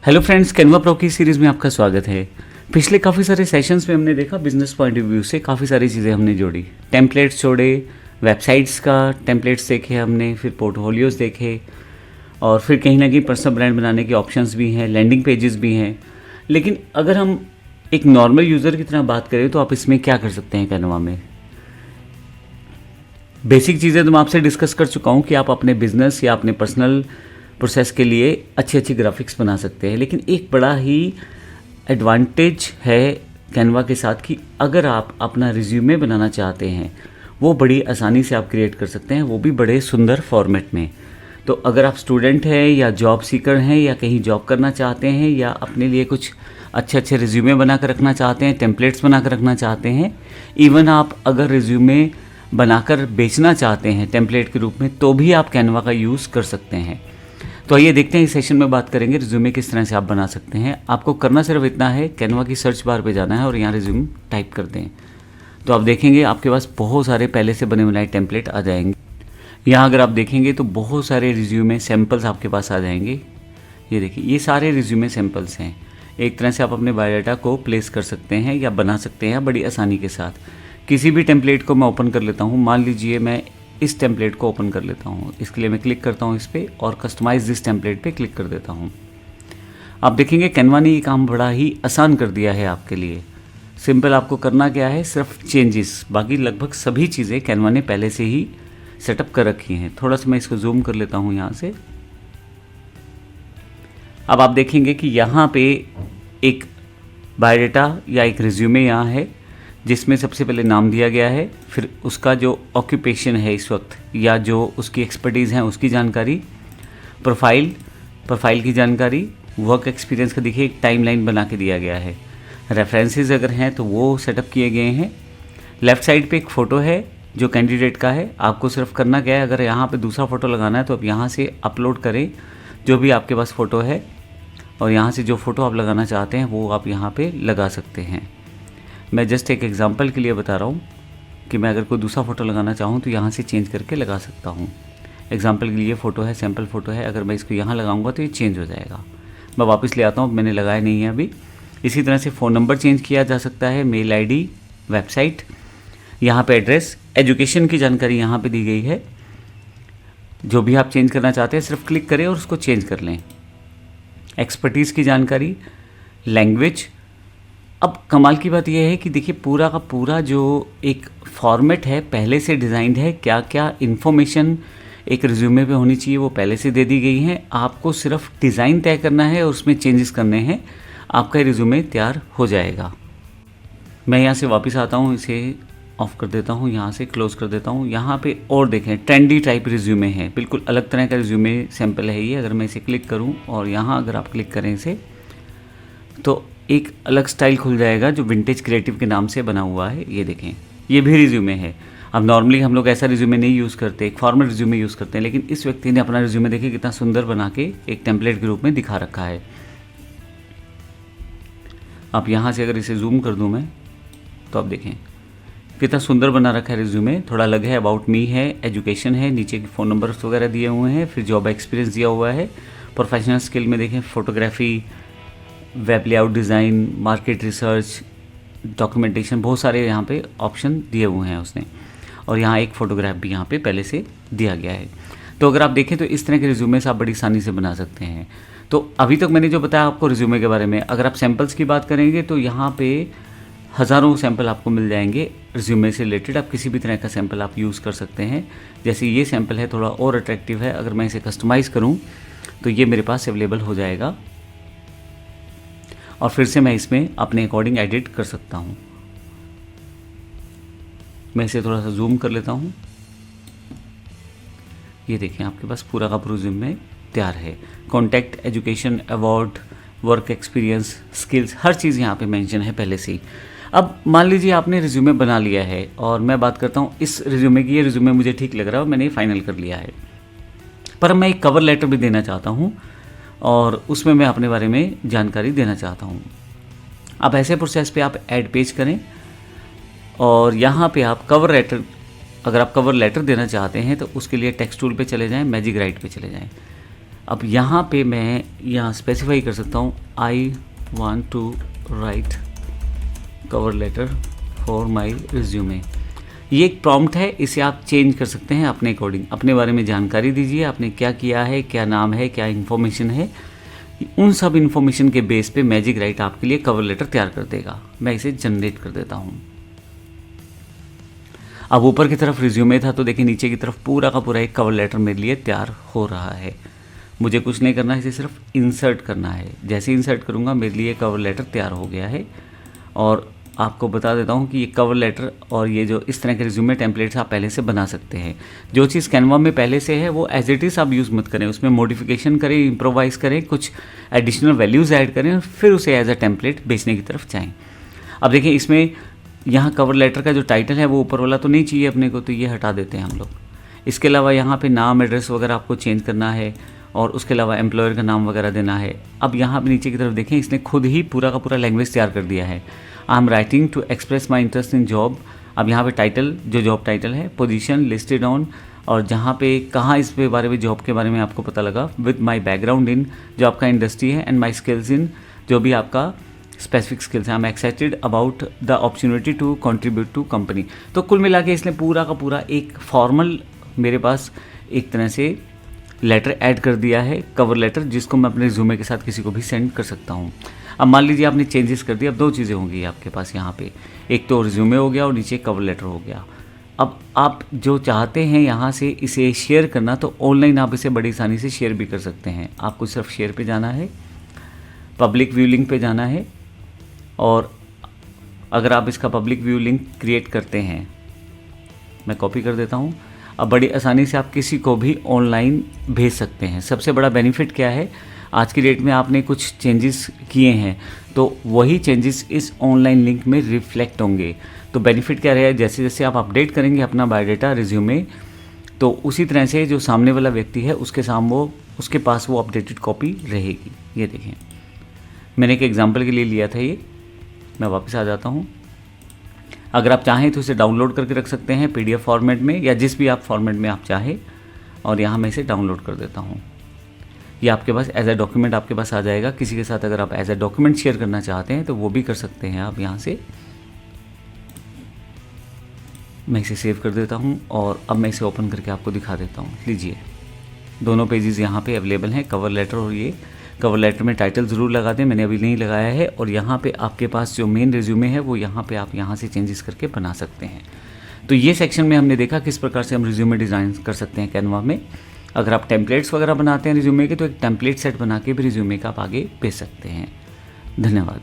Hello friends, Canva pro की series में आपका स्वागत है। पिछले काफ़ी सारे सेशंस में हमने देखा बिजनेस पॉइंट ऑफ व्यू से काफ़ी सारी चीज़ें हमने जोड़ी। टेम्पलेट्स जोड़े, वेबसाइट्स का टेम्पलेट्स देखे हमने, फिर पोर्टफोलियोज़ देखे और फिर कहीं ना कहीं पर्सनल ब्रांड बनाने के ऑप्शंस भी हैं, लैंडिंग पेजेस भी हैं। लेकिन अगर हम एक नॉर्मल यूज़र की तरह बात करें तो आप इसमें क्या कर सकते हैं कैनवा में। बेसिक चीज़ें तो मैं आपसे डिस्कस कर चुका हूँ कि आप अपने बिजनेस या अपने पर्सनल प्रोसेस के लिए अच्छी अच्छी ग्राफिक्स बना सकते हैं। लेकिन एक बड़ा ही एडवांटेज है कैनवा के साथ कि अगर आप अपना रिज्यूमे बनाना चाहते हैं वो बड़ी आसानी से आप क्रिएट कर सकते हैं, वो भी बड़े सुंदर फॉर्मेट में। तो अगर आप स्टूडेंट हैं या जॉब सीकर हैं या कहीं जॉब करना चाहते हैं या अपने लिए कुछ अच्छे अच्छे रिज्यूमे बना कर रखना चाहते हैं, टेम्पलेट्स बना कर रखना चाहते हैं, इवन आप अगर रिज्यूमे बनाकर बेचना चाहते हैं टेम्पलेट के रूप में, तो भी आप कैनवा का यूज़ कर सकते हैं। तो आइए देखते हैं, इस सेशन में बात करेंगे रिज्यूमे किस तरह से आप बना सकते हैं। आपको करना सिर्फ इतना है, कैनवा की सर्च बार पे जाना है और यहाँ रिज्यूम टाइप कर दें तो आप देखेंगे आपके पास बहुत सारे पहले से बने बनाए टेम्पलेट आ जाएंगे। यहाँ अगर आप देखेंगे तो बहुत सारे रिज्यूमे सैम्पल्स आपके पास आ जाएंगे। ये देखिए, ये सारे रिज्यूमे सैम्पल्स हैं। एक तरह से आप अपने बायोडाटा को प्लेस कर सकते हैं या बना सकते हैं बड़ी आसानी के साथ। किसी भी टेम्पलेट को मैं ओपन कर लेता हूँ। मान लीजिए मैं इस टेम्पलेट को ओपन कर लेता हूँ। इसके लिए मैं क्लिक करता हूँ इस पर और कस्टमाइज दिस टेम्पलेट पे क्लिक कर देता हूँ। आप देखेंगे कैनवा ने ये काम बड़ा ही आसान कर दिया है आपके लिए। सिंपल आपको करना क्या है, सिर्फ चेंजेस, बाकी लगभग सभी चीज़ें कैनवा ने पहले से ही सेटअप कर रखी हैं। थोड़ा सा मैं इसको जूम कर लेता हूँ यहाँ से। अब आप देखेंगे कि यहाँ पे एक बायोडाटा या एक रिज्यूमे यहाँ है जिसमें सबसे पहले नाम दिया गया है, फिर उसका जो ऑक्यूपेशन है इस वक्त या जो उसकी एक्सपर्टीज़ हैं उसकी जानकारी, प्रोफाइल की जानकारी, वर्क एक्सपीरियंस का देखिए एक टाइमलाइन बना के दिया गया है। रेफरेंसेस अगर हैं तो वो सेटअप किए गए हैं। लेफ़्ट साइड पे एक फ़ोटो है जो कैंडिडेट का है। आपको सिर्फ करना क्या है, अगर यहाँ पे दूसरा फ़ोटो लगाना है तो आप यहाँ से अपलोड करें जो भी आपके पास फ़ोटो है और यहाँ से जो फ़ोटो आप लगाना चाहते हैं वो आप यहाँ पे लगा सकते हैं। मैं जस्ट एक एग्जांपल के लिए बता रहा हूँ कि मैं अगर कोई दूसरा फ़ोटो लगाना चाहूँ तो यहाँ से चेंज करके लगा सकता हूँ। एग्जांपल के लिए फ़ोटो है, सैम्पल फ़ोटो है, अगर मैं इसको यहाँ लगाऊंगा तो ये चेंज हो जाएगा। मैं वापस ले आता हूँ, मैंने लगाया नहीं है अभी। इसी तरह से फ़ोन नंबर चेंज किया जा सकता है, मेल आईडी, वेबसाइट, यहाँ पे एड्रेस, एजुकेशन की जानकारी यहाँ पे दी गई है। जो भी आप चेंज करना चाहते हैं सिर्फ क्लिक करें और उसको चेंज कर लें। एक्सपर्टीज़ की जानकारी, लैंग्वेज। अब कमाल की बात यह है कि देखिए पूरा का पूरा जो एक फॉर्मेट है पहले से डिज़ाइंड है। क्या क्या इन्फॉर्मेशन एक रिज्यूमे पे होनी चाहिए वो पहले से दे दी गई हैं। आपको सिर्फ डिज़ाइन तय करना है और उसमें चेंजेस करने हैं, आपका रिज्यूमे तैयार हो जाएगा। मैं यहाँ से वापस आता हूँ, इसे ऑफ कर देता हूँ, यहाँ से क्लोज़ कर देता हूँ। यहाँ पे और देखें, ट्रेंडी टाइप रिज्यूमे है, बिल्कुल अलग तरह का रिज्यूमे सैम्पल है ये। अगर मैं इसे क्लिक करूँ और यहाँ अगर आप क्लिक करें इसे तो एक अलग स्टाइल खुल जाएगा जो विंटेज क्रिएटिव के नाम से बना हुआ है। ये देखें, ये भी रिज्यूमे है। अब नॉर्मली हम लोग ऐसा रिज्यूमे नहीं यूज़ करते, एक फॉर्मल रिज्यूमे यूज़ करते हैं, लेकिन इस व्यक्ति ने अपना रिज्यूमे देखिए कितना सुंदर बना के एक टेम्पलेट के रूप में दिखा रखा है। आप यहाँ से अगर इसे जूम कर दूँ मैं तो आप देखें कितना सुंदर बना रखा है रिज्यूमे। थोड़ा अलग है, अबाउट मी है, एजुकेशन है, नीचे के फ़ोन नंबर्स वगैरह दिए हुए हैं, फिर जॉब एक्सपीरियंस दिया हुआ है। प्रोफेशनल स्किल में देखें photography, web layout design, market research, documentation, बहुत सारे यहाँ पे ऑप्शन दिए हुए हैं उसने। और यहाँ एक फ़ोटोग्राफ भी यहाँ पे पहले से दिया गया है। तो अगर आप देखें तो इस तरह के रिज्यूमे से आप बड़ी आसानी से बना सकते हैं। तो अभी तक मैंने जो बताया आपको रिज्यूमे के बारे में, अगर आप सैम्पल्स की बात करेंगे तो यहाँ पे हज़ारों सैम्पल आपको मिल जाएंगे रिज्यूमे से रिलेटेड। आप किसी भी तरह का सैम्पल आप यूज़ कर सकते हैं। जैसे ये सैम्पल है, थोड़ा और अट्रैक्टिव है, अगर मैं इसे कस्टमाइज़ करूँ तो ये मेरे पास अवेलेबल हो जाएगा और फिर से मैं इसमें अपने अकॉर्डिंग एडिट कर सकता हूँ। मैं इसे थोड़ा सा जूम कर लेता हूँ। ये देखें, आपके पास पूरा का पूरा रिज्यूमे तैयार है। Contact, education, award, work experience, skills, हर चीज़ यहाँ पे मेंशन है पहले से ही। अब मान लीजिए आपने रिज्यूमे बना लिया है और मैं बात करता हूँ इस रिज्यूमे की। ये रिज्यूमे मुझे ठीक लग रहा है और मैंने फाइनल कर लिया है, पर मैं एक कवर लेटर भी देना चाहता हूँ और उसमें मैं अपने बारे में जानकारी देना चाहता हूँ। अब ऐसे प्रोसेस पे आप ऐड पेज करें और यहाँ पे आप कवर लेटर, अगर आप कवर लेटर देना चाहते हैं तो उसके लिए टेक्स्ट टूल पे चले जाएं, मैजिक राइट पे चले जाएं। अब यहाँ पे मैं यहाँ स्पेसिफाई कर सकता हूँ I want to write cover letter for my resume. ये एक प्रॉम्प्ट है, इसे आप चेंज कर सकते हैं अपने अकॉर्डिंग। अपने बारे में जानकारी दीजिए, आपने क्या किया है, क्या नाम है, क्या इन्फॉर्मेशन है। उन सब इन्फॉर्मेशन के बेस पे मैजिक राइट आपके लिए कवर लेटर तैयार कर देगा। मैं इसे जनरेट कर देता हूँ। अब ऊपर की तरफ रिज्यूमे था, तो देखिए नीचे की तरफ पूरा का पूरा एक कवर लेटर मेरे लिए तैयार हो रहा है। मुझे कुछ नहीं करना है, इसे सिर्फ इंसर्ट करना है। जैसे इंसर्ट करूँगा मेरे लिए कवर लेटर तैयार हो गया है। और आपको बता देता हूँ कि ये कवर लेटर और ये जो इस तरह के रिज्यूमे टेम्पलेट्स आप पहले से बना सकते हैं। जो चीज़ कैनवा में पहले से है वो एज इट इज़ आप यूज़ मत करें, उसमें मॉडिफिकेशन करें, इम्प्रोवाइज़ करें, कुछ एडिशनल वैल्यूज़ ऐड करें और फिर उसे एज अ टेम्पलेट बेचने की तरफ जाएँ। अब देखिए इसमें यहाँ कवर लेटर का जो टाइटल है वो ऊपर वाला तो नहीं चाहिए अपने को, तो ये हटा देते हैं हम लोग। इसके अलावा यहाँ पे नाम, एड्रेस वगैरह आपको चेंज करना है और उसके अलावा एम्प्लॉयर का नाम वगैरह देना है। अब यहाँ पे नीचे की तरफ देखें, इसने खुद ही पूरा का पूरा लैंग्वेज तैयार कर दिया है। I am writing to express my interest in job. अब यहाँ पे टाइटल, जो जॉब टाइटल है, पोजीशन लिस्टेड ऑन, और जहाँ पे कहाँ इस पे बारे में जॉब के बारे में आपको पता लगा, विद माई बैकग्राउंड इन, जो आपका इंडस्ट्री है, एंड माई स्किल्स इन, जो भी आपका स्पेसिफिक स्किल्स हैं। I am excited about the opportunity to contribute to company. तो कुल मिला के इसने पूरा का पूरा एक फॉर्मल मेरे पास एक तरह से लेटर ऐड कर दिया है, कवर लेटर, जिसको मैं अपने रिज्यूमे के साथ किसी को भी सेंड कर सकता हूँ। अब मान लीजिए आपने चेंजेस कर दिया, अब दो चीज़ें होंगी आपके पास यहाँ पे, एक तो रिज्यूमे हो गया और नीचे कवर लेटर हो गया। अब आप जो चाहते हैं यहाँ से इसे शेयर करना, तो ऑनलाइन आप इसे बड़ी आसानी से शेयर भी कर सकते हैं। आपको सिर्फ शेयर पे जाना है, पब्लिक व्यू लिंक पे जाना है, और अगर आप इसका पब्लिक व्यू लिंक क्रिएट करते हैं, मैं कॉपी कर देता हूँ। अब बड़ी आसानी से आप किसी को भी ऑनलाइन भेज सकते हैं। सबसे बड़ा बेनिफिट क्या है, आज की डेट में आपने कुछ चेंजेस किए हैं तो वही चेंजेस इस ऑनलाइन लिंक में रिफ्लेक्ट होंगे। तो बेनिफिट क्या रहेगा, जैसे जैसे आप अपडेट करेंगे अपना बायोडाटा, रिज्यूमे, तो उसी तरह से जो सामने वाला व्यक्ति है उसके पास वो अपडेटेड कॉपी रहेगी। ये देखें, मैंने एक एग्जाम्पल के लिए लिया था ये। मैं वापस आ जाता हूँ। अगर आप चाहें तो इसे डाउनलोड करके रख सकते हैं PDF फॉर्मेट में, या जिस भी आप फॉर्मेट में आप चाहें, और यहाँ मैं इसे डाउनलोड कर देता हूँ। ये आपके पास एज ए डॉक्यूमेंट आपके पास आ जाएगा। किसी के साथ अगर आप एज ए डॉक्यूमेंट शेयर करना चाहते हैं तो वो भी कर सकते हैं आप यहाँ से। मैं इसे सेव कर देता हूँ और अब मैं इसे ओपन करके आपको दिखा देता हूँ। लीजिए, दोनों पेजेस यहाँ पे अवेलेबल हैं, कवर लेटर और ये। कवर लेटर में टाइटल ज़रूर लगा दें, मैंने अभी नहीं लगाया है। और यहाँ पे आपके पास जो मेन रिज्यूमे है वो यहाँ पे आप यहाँ से चेंजेस करके बना सकते हैं। तो ये सेक्शन में हमने देखा किस प्रकार से हम रिज्यूमे डिज़ाइन कर सकते हैं कैनवा में। अगर आप टेम्पलेट्स वगैरह बनाते हैं रिज्यूमे के, तो एक टेम्पलेट सेट बना के भी रिज्यूमे का आप आगे भेज सकते हैं। धन्यवाद।